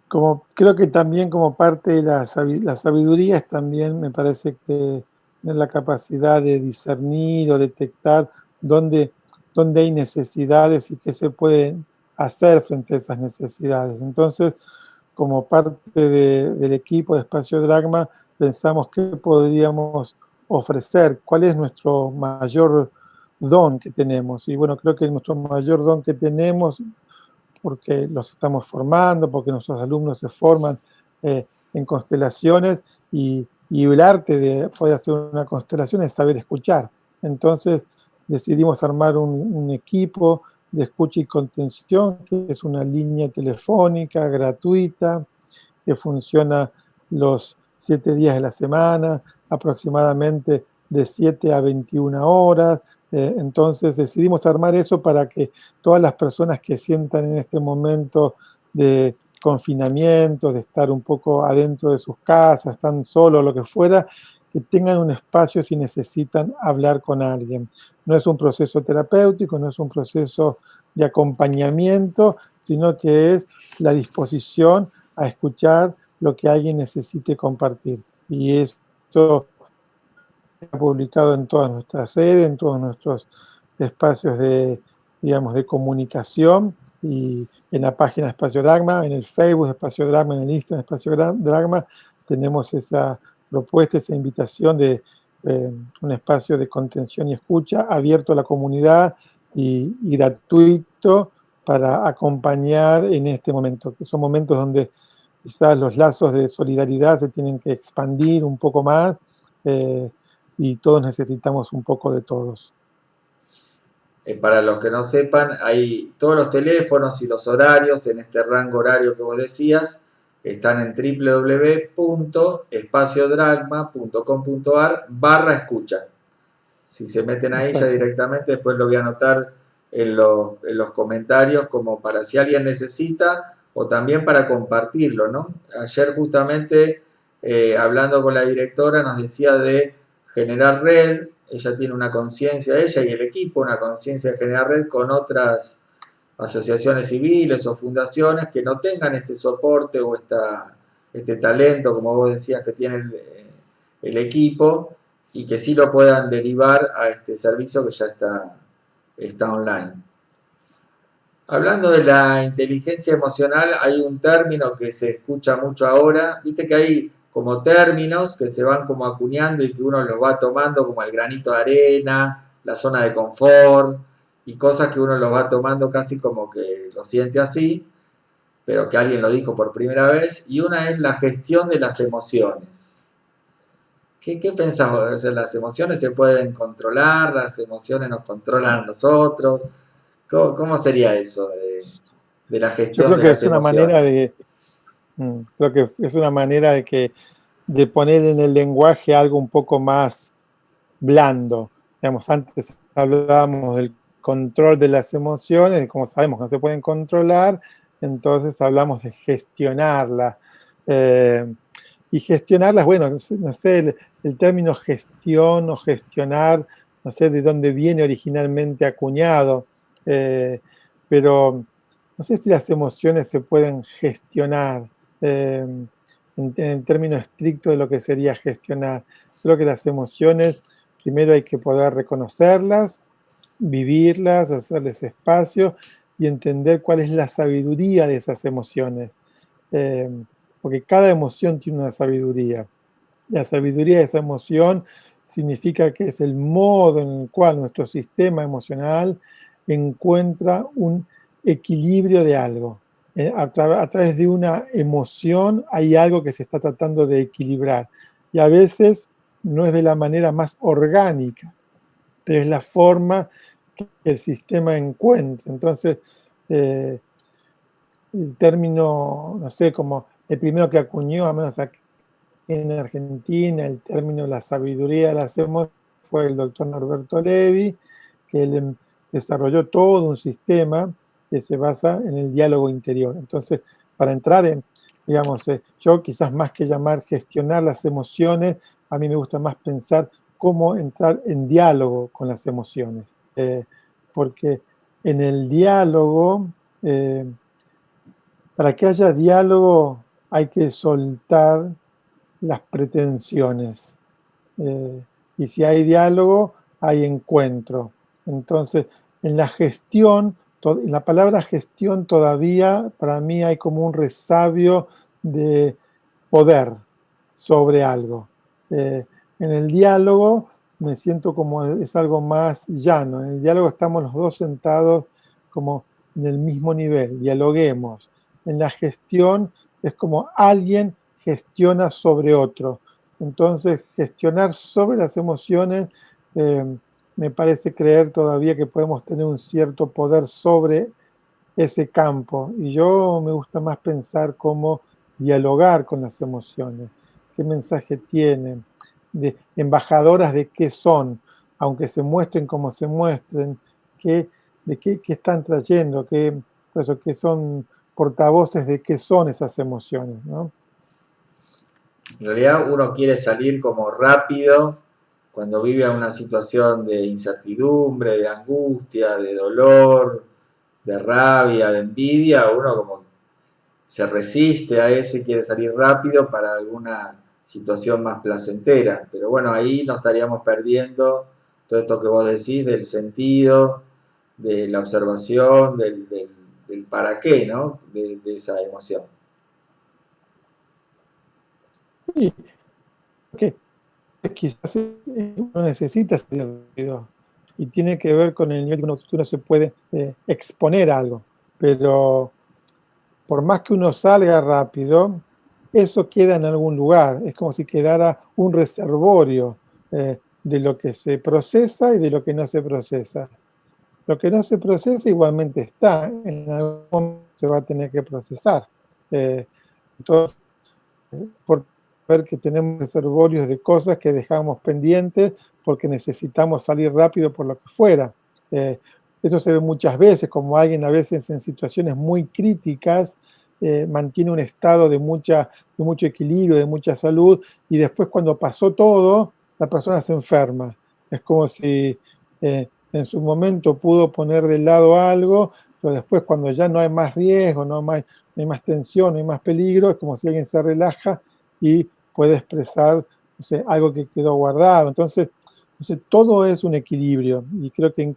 como creo que también como parte de la sabiduría es también, me parece que tener la capacidad de discernir o detectar dónde, dónde hay necesidades y qué se puede hacer frente a esas necesidades. Entonces, como parte del equipo de Espacio Dragma, pensamos qué podríamos ofrecer, cuál es nuestro mayor don que tenemos. Y bueno, creo que nuestro mayor don que tenemos porque los estamos formando, porque nuestros alumnos se forman en constelaciones y el arte de poder hacer una constelación es saber escuchar. Entonces decidimos armar un equipo de escucha y contención, que es una línea telefónica gratuita, que funciona los 7 días de la semana, aproximadamente de 7 a 21 horas. Entonces decidimos armar eso para que todas las personas que sientan en este momento de confinamiento, de estar un poco adentro de sus casas, están solos, lo que fuera, que tengan un espacio si necesitan hablar con alguien. No es un proceso terapéutico, no es un proceso de acompañamiento, sino que es la disposición a escuchar lo que alguien necesite compartir. Y esto está publicado en todas nuestras redes, en todos nuestros espacios de, digamos, de comunicación y en la página de Espacio Dragma, en el Facebook de Espacio Dragma, en el Instagram de Espacio Dragma, tenemos esa propuesta, esa invitación de un espacio de contención y escucha abierto a la comunidad y gratuito para acompañar en este momento, que son momentos donde quizás los lazos de solidaridad se tienen que expandir un poco más y todos necesitamos un poco de todos. Para los que no sepan, hay todos los teléfonos y los horarios en este rango horario que vos decías, están en www.espaciodragma.com.ar/escucha. Si se meten ahí ya Exacto. directamente, después lo voy a anotar en los comentarios como para si alguien necesita o también para compartirlo, ¿no? Ayer justamente hablando con la directora nos decía de generar red, ella tiene una conciencia, ella y el equipo, una conciencia de generar red con otras asociaciones civiles o fundaciones que no tengan este soporte o este talento, como vos decías, que tiene el equipo y que sí lo puedan derivar a este servicio que ya está online. Hablando de la inteligencia emocional, hay un término que se escucha mucho ahora, viste que hay como términos que se van como acuñando y que uno los va tomando como el granito de arena, la zona de confort y cosas que uno los va tomando casi como que lo siente así, pero que alguien lo dijo por primera vez, y una es la gestión de las emociones. ¿Qué pensás vos? O sea, las emociones se pueden controlar, las emociones nos controlan a nosotros. ¿Cómo sería eso de la Yo gestión creo de que las es una manera emociones? creo que es una manera de poner en el lenguaje algo un poco más blando. Digamos, antes hablábamos del control de las emociones, y como sabemos que no se pueden controlar, entonces hablamos de gestionarlas. Eh, y gestionarlas, bueno, no sé, el término gestión o gestionar, no sé de dónde viene originalmente acuñado, pero no sé si las emociones se pueden gestionar en el término estricto de lo que sería gestionar. Creo que las emociones, primero hay que poder reconocerlas, vivirlas, hacerles espacio y entender cuál es la sabiduría de esas emociones. Eh, Porque cada emoción tiene una sabiduría. La sabiduría de esa emoción significa que es el modo en el cual nuestro sistema emocional encuentra un equilibrio de algo. A través de una emoción hay algo que se está tratando de equilibrar. Y a veces no es de la manera más orgánica, pero es la forma que el sistema encuentra. Entonces, eh, el término, no sé, como el primero que acuñó, a menos aquí en Argentina, el término la sabiduría de las emociones fue el doctor Norberto Levi, que él desarrolló todo un sistema que se basa en el diálogo interior. Entonces, para entrar en, digamos, yo quizás más que llamar gestionar las emociones, a mí me gusta más pensar cómo entrar en diálogo con las emociones. Porque en el diálogo, eh, para que haya diálogo hay que soltar las pretensiones. Eh, y si hay diálogo, hay encuentro. Entonces, en la gestión, en la palabra gestión todavía para mí hay como un resabio de poder sobre algo. En el diálogo me siento como es algo más llano. En el diálogo estamos los dos sentados como en el mismo nivel, dialoguemos. En la gestión es como alguien gestiona sobre otro. Entonces, gestionar sobre las emociones me parece creer todavía que podemos tener un cierto poder sobre ese campo. Y yo me gusta más pensar cómo dialogar con las emociones, qué mensaje tienen, de embajadoras de qué son, aunque se muestren como se muestren, qué están trayendo, por eso, que son portavoces de qué son esas emociones, ¿no? En realidad uno quiere salir como rápido cuando vive una situación de incertidumbre, de angustia, de dolor, de rabia, de envidia, uno como se resiste a eso y quiere salir rápido para alguna situación más placentera. Pero bueno, ahí nos estaríamos perdiendo todo esto que vos decís del sentido, de la observación, del para qué, ¿no? De esa emoción. Y que quizás uno necesita salir rápido y tiene que ver con el nivel que uno se puede exponer a algo, pero por más que uno salga rápido, eso queda en algún lugar, es como si quedara un reservorio de lo que se procesa y de lo que no se procesa. Lo que no se procesa igualmente está, en algún momento se va a tener que procesar. Entonces, por ver que tenemos reservorios de cosas que dejamos pendientes porque necesitamos salir rápido por lo que fuera. Eso se ve muchas veces, como alguien a veces en situaciones muy críticas mantiene un estado de mucho equilibrio, de mucha salud, y después cuando pasó todo, la persona se enferma. Es como si en su momento pudo poner de lado algo, pero después cuando ya no hay más riesgo, no hay más tensión, no hay más peligro, es como si alguien se relaja y puede expresar, no sé, algo que quedó guardado. Entonces, todo es un equilibrio y creo que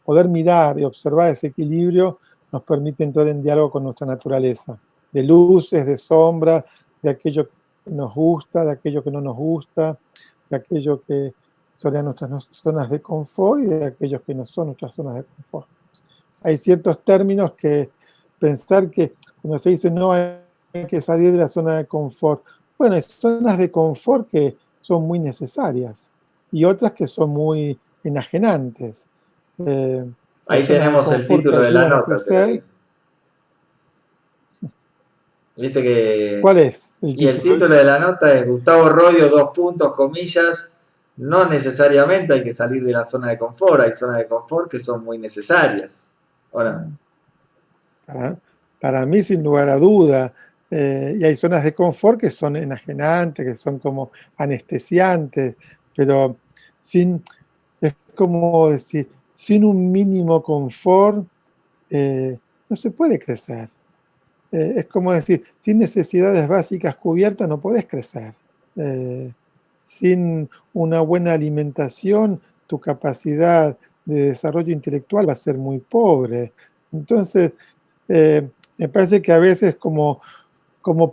poder mirar y observar ese equilibrio nos permite entrar en diálogo con nuestra naturaleza, de luces, de sombras, de aquello que nos gusta, de aquello que no nos gusta, de aquello que son nuestras zonas de confort y de aquellos que no son nuestras zonas de confort. Hay ciertos términos que pensar que cuando se dice no hay que salir de la zona de confort, bueno, hay zonas de confort que son muy necesarias y otras que son muy enajenantes. Hay Ahí zonas de tenemos el confort que título de la ayudan a nota, te la crecer. digo. Viste que... ¿Cuál es el Y el título? título de la nota es Gustavo Rodio, dos puntos, comillas, no necesariamente hay que salir de la zona de confort, hay zonas de confort que son muy necesarias. ¿O no? Para, para mí, sin lugar a duda. Y hay zonas de confort que son enajenantes, que son como anestesiantes, pero sin, es como decir, sin un mínimo confort no se puede crecer. Es como decir, sin necesidades básicas cubiertas no podés crecer. Eh, Sin una buena alimentación, tu capacidad de desarrollo intelectual va a ser muy pobre. Entonces, me parece que a veces como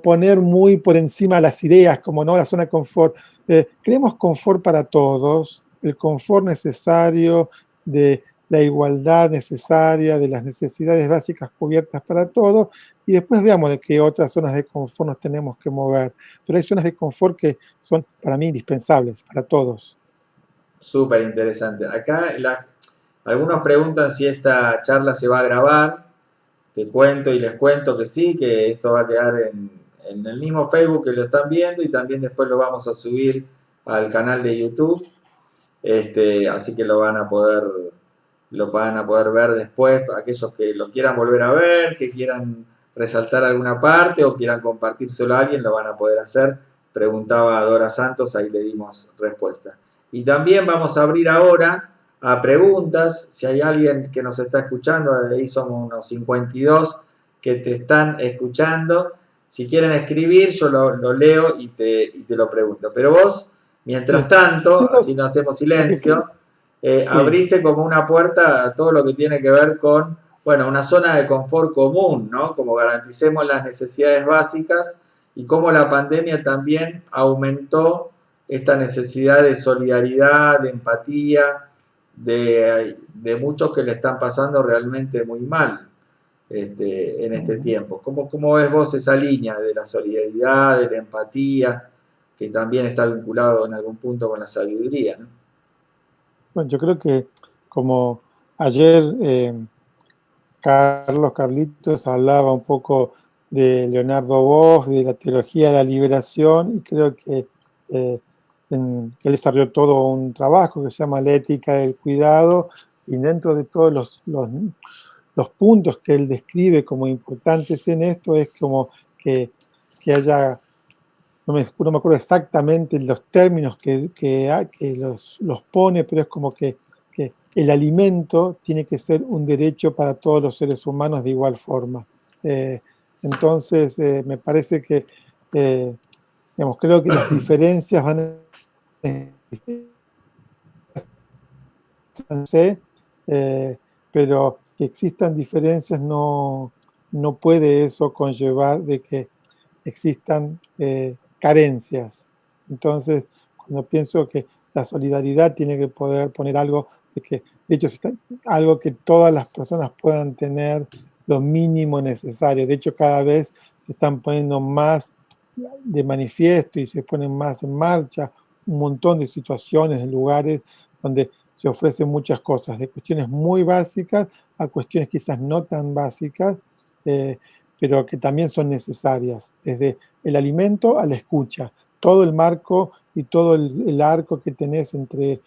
poner muy por encima las ideas, como no la zona de confort. Queremos confort para todos, el confort necesario de la igualdad necesaria, de las necesidades básicas cubiertas para todos, y después veamos de qué otras zonas de confort nos tenemos que mover. Pero hay zonas de confort que son para mí indispensables, para todos. Súper interesante. Acá algunos preguntan si esta charla se va a grabar. Te cuento y les cuento que sí, que esto va a quedar en el mismo Facebook que lo están viendo y también después lo vamos a subir al canal de YouTube. Así que lo van a poder ver después, aquellos que lo quieran volver a ver, que quieran resaltar alguna parte o quieran compartírselo a alguien, lo van a poder hacer. Preguntaba a Dora Santos, ahí le dimos respuesta. Y también vamos a abrir ahora a preguntas, si hay alguien que nos está escuchando, ahí somos unos 52 que te están escuchando. Si quieren escribir, yo lo leo y te lo pregunto. Pero vos, mientras Sí. tanto, Yo así no hacemos lo que silencio, sí. abriste como una puerta a todo lo que tiene que ver con, bueno, una zona de confort común, ¿no? Como garanticemos las necesidades básicas y cómo la pandemia también aumentó esta necesidad de solidaridad, de empatía, de muchos que le están pasando realmente muy mal en este tiempo. ¿Cómo ves vos esa línea de la solidaridad, de la empatía, que también está vinculado en algún punto con la sabiduría, ¿no? Bueno, yo creo que como ayer Carlitos hablaba un poco de Leonardo Bosch, de la teología de la liberación, y creo que eh, él desarrolló todo un trabajo que se llama la ética del cuidado, y dentro de todos los puntos que él describe como importantes en esto es como que haya, no me acuerdo exactamente los términos que los pone, pero es como que el alimento tiene que ser un derecho para todos los seres humanos de igual forma. Eh, entonces, me parece que, eh, digamos, creo que las diferencias van a existir, pero que existan diferencias no puede eso conllevar de que existan carencias. Entonces, cuando pienso que la solidaridad tiene que poder poner algo de que, de hecho, algo que todas las personas puedan tener lo mínimo necesario. De hecho, cada vez se están poniendo más de manifiesto y se ponen más en marcha un montón de situaciones, de lugares donde se ofrecen muchas cosas, de cuestiones muy básicas a cuestiones quizás no tan básicas, eh, pero que también son necesarias, desde el alimento a la escucha, todo el marco y todo el arco que tenés entre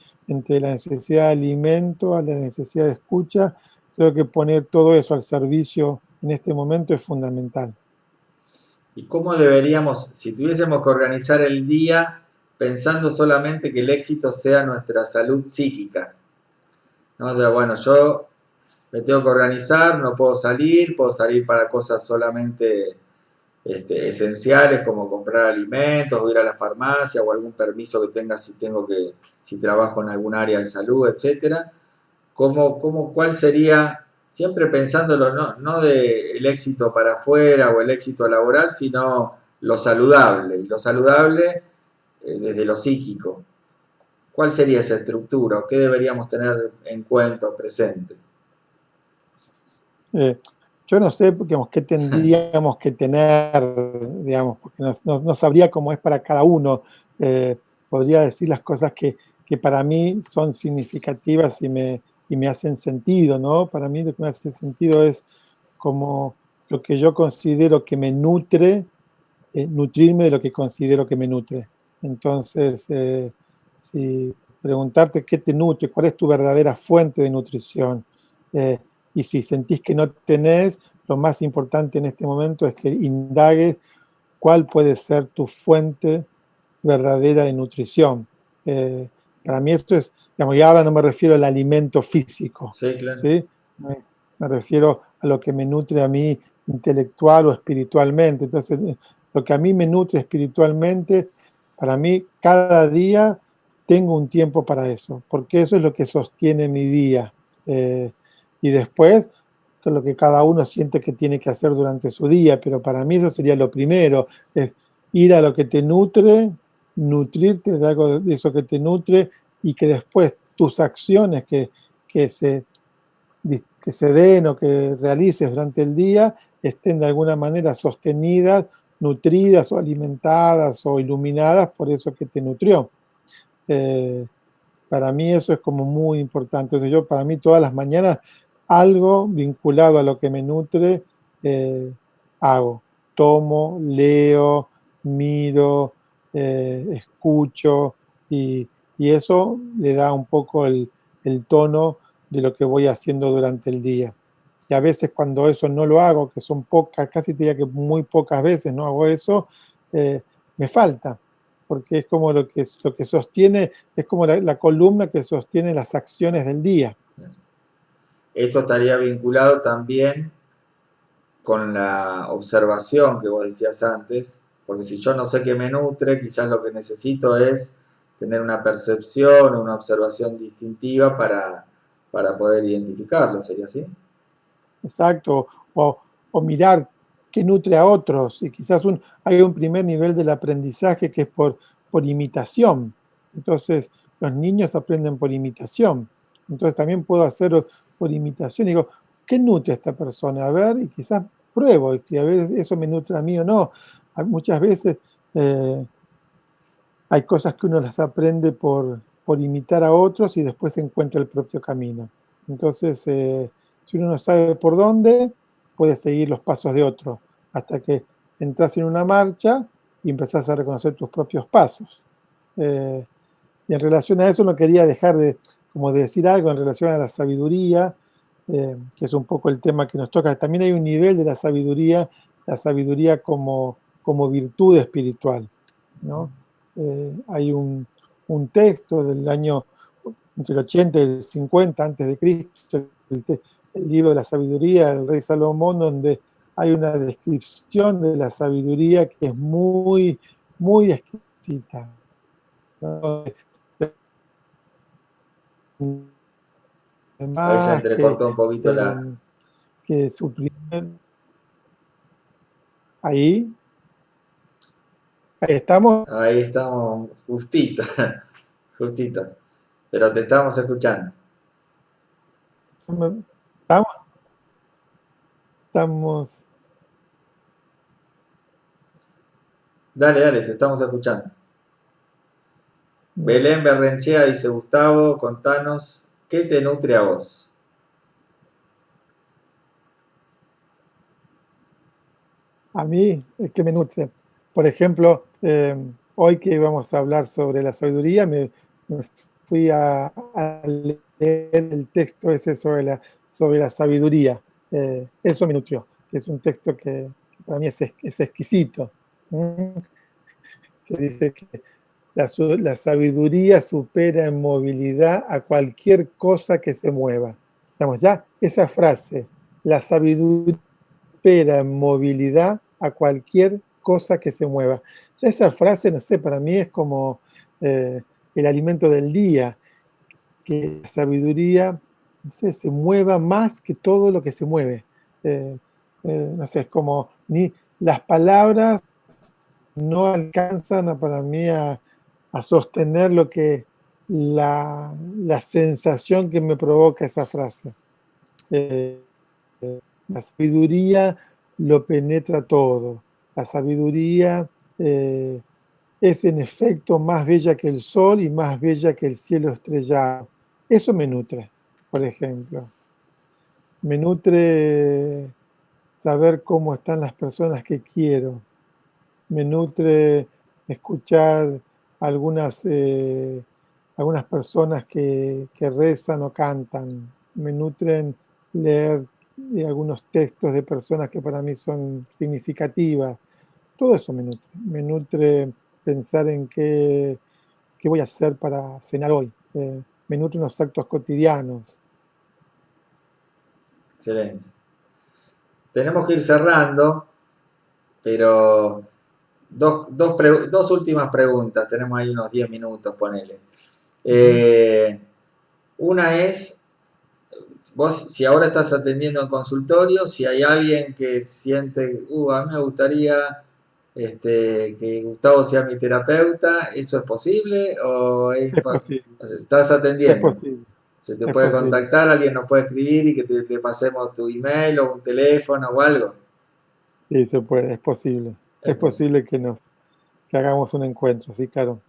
la necesidad de alimento a la necesidad de escucha, creo que poner todo eso al servicio en este momento es fundamental. ¿Y cómo deberíamos, si tuviésemos que organizar el día pensando solamente que el éxito sea nuestra salud psíquica? ¿No? O sea, bueno, yo me tengo que organizar, no puedo salir para cosas solamente esenciales como comprar alimentos o ir a la farmacia o algún permiso que tenga si trabajo en algún área de salud, etcétera. ¿Cuál sería, siempre pensándolo, no de el éxito para afuera o el éxito laboral, sino lo saludable, y lo saludable desde lo psíquico? ¿Cuál sería esa estructura o qué deberíamos tener en cuenta o presente? Eh, yo no sé, digamos, qué tendríamos que tener, digamos, porque no sabría cómo es para cada uno. Podría decir las cosas que para mí son significativas y me hacen sentido, ¿no? Para mí lo que me hace sentido es como lo que yo considero que me nutre, nutrirme de lo que considero que me nutre. Entonces, si preguntarte qué te nutre, cuál es tu verdadera fuente de nutrición, eh, y si sentís que no tenés, lo más importante en este momento es que indagues cuál puede ser tu fuente verdadera de nutrición. Para mí esto es, digamos, y ahora no me refiero al alimento físico, Sí, claro. ¿sí? Me refiero a lo que me nutre a mí intelectual o espiritualmente. Entonces, lo que a mí me nutre espiritualmente, para mí cada día tengo un tiempo para eso, porque eso es lo que sostiene mi día. Eh, y después, con lo que cada uno siente que tiene que hacer durante su día, pero para mí eso sería lo primero, es ir a lo que te nutre, nutrirte de algo de eso que te nutre y que después tus acciones que se, que se den o que realices durante el día estén de alguna manera sostenidas, nutridas o alimentadas o iluminadas por eso que te nutrió. Eh, para mí eso es como muy importante. Entonces yo, para mí, todas las mañanas algo vinculado a lo que me nutre eh, hago. Tomo, leo, miro, escucho y eso le da un poco el tono de lo que voy haciendo durante el día. Y a veces cuando eso no lo hago, que son pocas, casi te diría que muy pocas veces no hago eso, eh, me falta, porque es como lo que sostiene, es como la columna que sostiene las acciones del día. Esto estaría vinculado también con la observación que vos decías antes, porque si yo no sé qué me nutre, quizás lo que necesito es tener una percepción, una observación distintiva para poder identificarlo, ¿sería así? Exacto, o mirar qué nutre a otros, y quizás hay un primer nivel del aprendizaje que es por imitación. Entonces, los niños aprenden por imitación. Entonces, también puedo hacerlo por imitación. Y digo, ¿qué nutre a esta persona? A ver, y quizás pruebo, y si a veces eso me nutre a mí o no. Muchas veces eh, hay cosas que uno las aprende por imitar a otros y después encuentra el propio camino. Entonces, si uno no sabe por dónde, puede seguir los pasos de otro, hasta que entras en una marcha y empezás a reconocer tus propios pasos. Eh, y en relación a eso no quería dejar como de decir algo en relación a la sabiduría, que es un poco el tema que nos toca. También hay un nivel de la sabiduría como virtud espiritual, ¿no? Hay un texto del año entre el 80 y el 50 antes de Cristo, el libro de la sabiduría del rey Salomón, donde hay una descripción de la sabiduría que es muy, muy exquisita, ¿no? Ahí se Además, entrecortó un poquito que su primer, ahí, ahí estamos, Ahí estamos justito, justito, pero te estamos escuchando. estamos, estamos, Dale, dale, te estamos escuchando. Belén Berrenchea dice, Gustavo, contanos, ¿qué te nutre a vos? A mí, ¿qué me nutre? Por ejemplo, hoy que íbamos a hablar sobre la sabiduría, me fui a leer el texto ese sobre la sabiduría. Eso me nutrió, que es un texto que para mí es exquisito, que dice que la sabiduría supera en movilidad a cualquier cosa que se mueva. Estamos ya, esa frase, la sabiduría supera en movilidad a cualquier cosa que se mueva. Ya esa frase, no sé, para mí es como eh, el alimento del día, que la sabiduría, no sé, se mueva más que todo lo que se mueve. Eh, no sé, es como ni las palabras no alcanzan para mí a sostener lo que la sensación que me provoca esa frase. Eh, la sabiduría lo penetra todo. La sabiduría es en efecto más bella que el sol y más bella que el cielo estrellado. Eso me nutre, por ejemplo. Me nutre saber cómo están las personas que quiero. Me nutre escuchar algunas, algunas personas que rezan o cantan. Me nutren leer algunos textos de personas que para mí son significativas. Todo eso me nutre. Me nutre pensar en qué voy a hacer para cenar hoy. Me nutren los actos cotidianos. Excelente. Tenemos que ir cerrando, pero dos últimas preguntas. Tenemos ahí unos 10 minutos, ponele. Ujú. Una es, vos si ahora estás atendiendo en consultorio, si hay alguien que siente, a mí me gustaría que Gustavo sea mi terapeuta, ¿eso es posible Es posible, o sea, estás es atendiendo? posible, Se te es puede posible. contactar, alguien nos puede escribir y que le pasemos tu email o un teléfono o algo. Sí, se puede, es posible. Es Es posible. posible que hagamos un encuentro, sí, claro.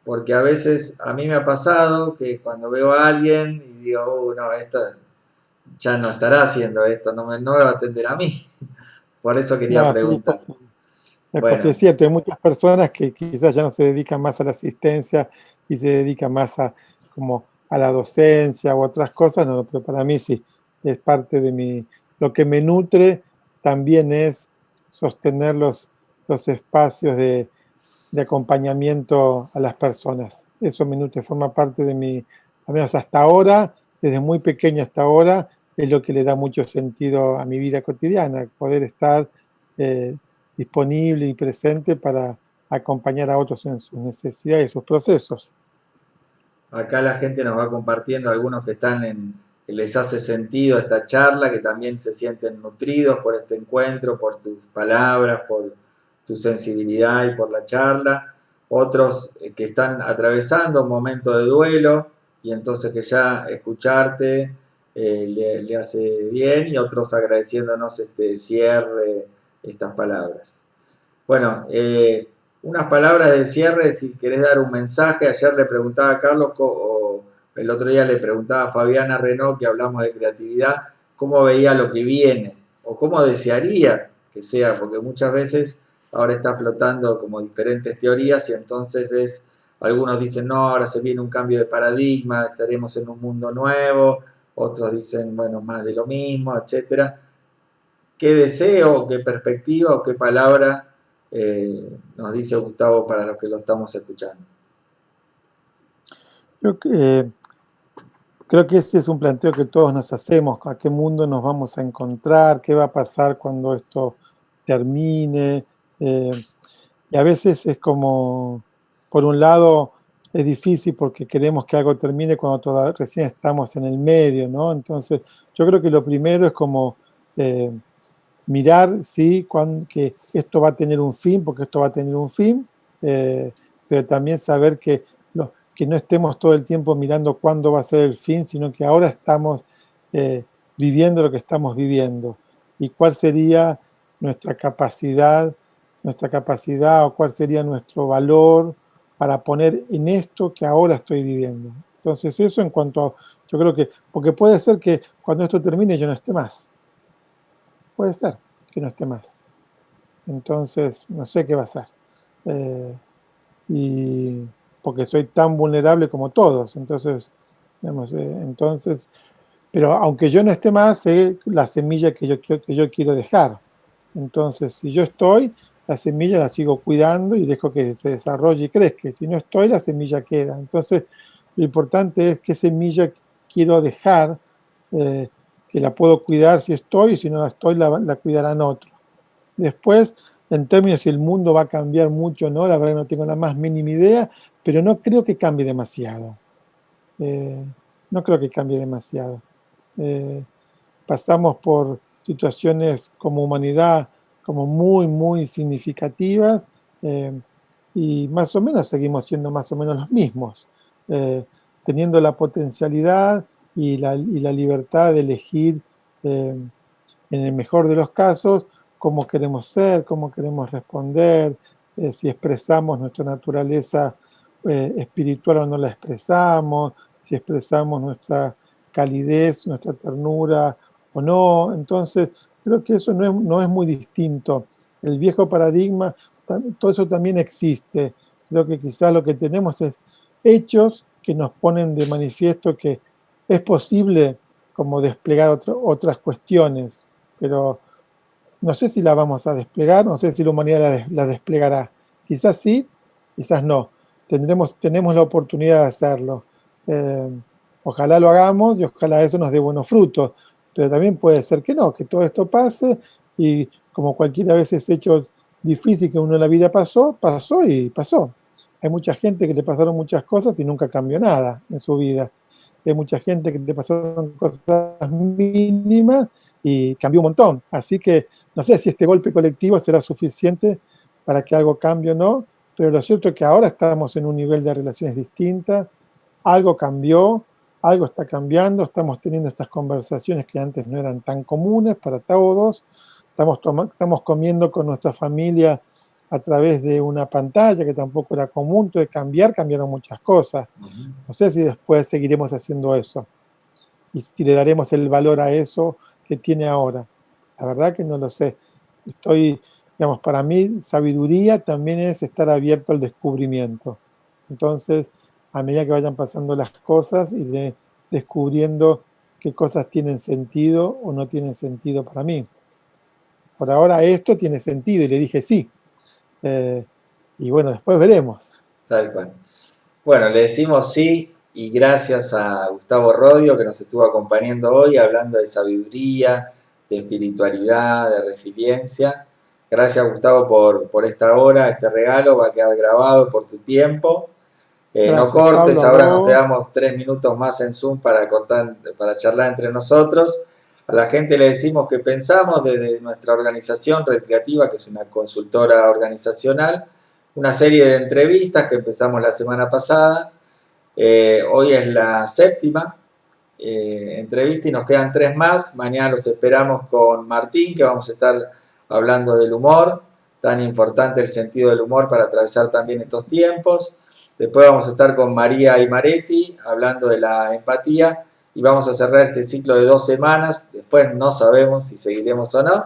Porque a veces a mí me ha pasado que cuando veo a alguien y digo, no, esto ya no estará haciendo esto, no me va a atender a mí. Por eso quería No, sí, es preguntar. posible. Es posible, Bueno, es cierto, hay muchas personas que quizás ya no se dedican más a la asistencia y se dedican más a como a la docencia u otras cosas, no, pero para mí sí, es parte de lo que me nutre también es sostener los espacios de acompañamiento a las personas. Eso me nutre, forma parte de al menos hasta ahora, desde muy pequeño hasta ahora, es lo que le da mucho sentido a mi vida cotidiana, poder estar eh, disponible y presente para acompañar a otros en sus necesidades y sus procesos. acá la gente nos va compartiendo, algunos que que les hace sentido esta charla, que también se sienten nutridos por este encuentro, por tus palabras, por tu sensibilidad y por la charla. Otros que están atravesando un momento de duelo y entonces que ya escucharte le hace bien y otros agradeciéndonos este cierre, estas palabras. Bueno, unas palabras de cierre, si querés dar un mensaje. Ayer le preguntaba a Carlos, o el otro día le preguntaba a Fabiana Renault, que hablamos de creatividad, cómo veía lo que viene, o cómo desearía que sea, porque muchas veces ahora está flotando como diferentes teorías y entonces algunos dicen, no, ahora se viene un cambio de paradigma, estaremos en un mundo nuevo, otros dicen, bueno, más de lo mismo, etcétera. ¿Qué deseo, qué perspectiva o qué palabra nos dice Gustavo para los que lo estamos escuchando? Creo que, creo que ese es un planteo que todos nos hacemos, a qué mundo nos vamos a encontrar, qué va a pasar cuando esto termine. Y a veces es como, por un lado, es difícil porque queremos que algo termine cuando recién estamos en el medio, ¿no? Entonces, yo creo que lo primero es como eh, mirar, sí, que esto va a tener un fin, porque esto va a tener un fin, pero también saber que no estemos todo el tiempo mirando cuándo va a ser el fin, sino que ahora estamos eh, viviendo lo que estamos viviendo y cuál sería nuestra capacidad, nuestra capacidad o cuál sería nuestro valor para poner en esto que ahora estoy viviendo. Entonces eso en cuanto a, yo creo que, porque puede ser que cuando esto termine yo no esté más, puede ser que no esté más. Entonces no sé qué va a ser. Eh, y porque soy tan vulnerable como todos, entonces, digamos, pero aunque yo no esté más, sé la semilla que yo quiero dejar. Entonces, si yo estoy, la semilla la sigo cuidando y dejo que se desarrolle y crezca. Si no estoy, la semilla queda. Entonces, lo importante es qué semilla quiero dejar, eh, que la puedo cuidar si estoy, y si no la estoy, la cuidarán otros. Después, en términos si el mundo va a cambiar mucho o no, la verdad no tengo la más mínima idea, pero no creo que cambie demasiado. Eh, no creo que cambie demasiado. Eh, Pasamos por situaciones como humanidad como muy, muy significativas, eh, y más o menos seguimos siendo más o menos los mismos, eh, teniendo la potencialidad y la libertad de elegir, eh, en el mejor de los casos, cómo queremos ser, cómo queremos responder, si expresamos nuestra naturaleza espiritual o no la expresamos, si expresamos nuestra calidez, nuestra ternura o no. Entonces, creo que eso no es muy distinto. El viejo paradigma, todo eso también existe. Creo que quizás lo que tenemos es hechos que nos ponen de manifiesto que es posible como desplegar otras cuestiones, pero no sé si la vamos a desplegar, no sé si la humanidad la desplegará. Quizás sí, quizás no. Tenemos la oportunidad de hacerlo. Eh, Ojalá lo hagamos y ojalá eso nos dé buenos frutos, pero también puede ser que no, que todo esto pase y como cualquier vez hecho difícil que uno en la vida pasó, pasó y pasó. Hay mucha gente que le pasaron muchas cosas y nunca cambió nada en su vida. Hay mucha gente que te pasaron cosas mínimas y cambió un montón. Así que no sé si este golpe colectivo será suficiente para que algo cambie o no, pero lo cierto es que ahora estamos en un nivel de relaciones distintas, algo cambió, algo está cambiando, estamos teniendo estas conversaciones que antes no eran tan comunes para todos, estamos comiendo con nuestra familia a través de una pantalla que tampoco era común, entonces cambiaron muchas cosas. No sé si después seguiremos haciendo eso y si le daremos el valor a eso que tiene ahora. La verdad que no lo sé. Digamos, para mí, sabiduría también es estar abierto al descubrimiento. Entonces, a medida que vayan pasando las cosas y descubriendo qué cosas tienen sentido o no tienen sentido para mí. Por ahora esto tiene sentido y le dije sí. Eh, y bueno, después veremos. Tal cual. Bueno, le decimos sí y gracias a Gustavo Rodio que nos estuvo acompañando hoy hablando de sabiduría, de espiritualidad, de resiliencia. Gracias Gustavo por esta hora, este regalo, va a quedar grabado por tu tiempo. No Gracias, Pablo, cortes, a ahora nos vos. quedamos 3 minutos más en Zoom para cortar, para charlar entre nosotros. A la gente le decimos que pensamos desde nuestra organización Red Creativa, que es una consultora organizacional, una serie de entrevistas que empezamos la semana pasada. Hoy es la séptima entrevista y nos quedan 3 más. Mañana los esperamos con Martín, que vamos a estar hablando del humor, tan importante el sentido del humor para atravesar también estos tiempos. Después vamos a estar con María Imaretti hablando de la empatía y vamos a cerrar este ciclo de 2 semanas. Después no sabemos si seguiremos o no.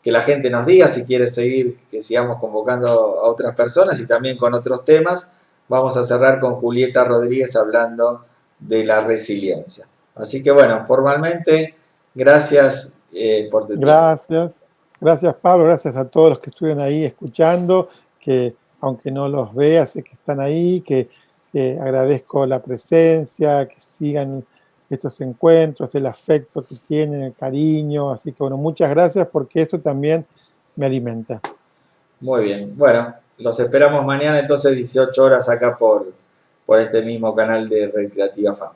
Que la gente nos diga si quiere seguir, que sigamos convocando a otras personas y también con otros temas. Vamos a cerrar con Julieta Rodríguez hablando de la resiliencia. Así que bueno, formalmente, gracias por tu tiempo. Gracias, gracias Pablo, gracias a todos los que estuvieron ahí escuchando, que aunque no los vea, sé que están ahí, que agradezco la presencia, que sigan estos encuentros, el afecto que tienen, el cariño, así que bueno, muchas gracias porque eso también me alimenta. Muy bien, bueno, los esperamos mañana entonces 18 horas acá por este mismo canal de Red Creativa FAM.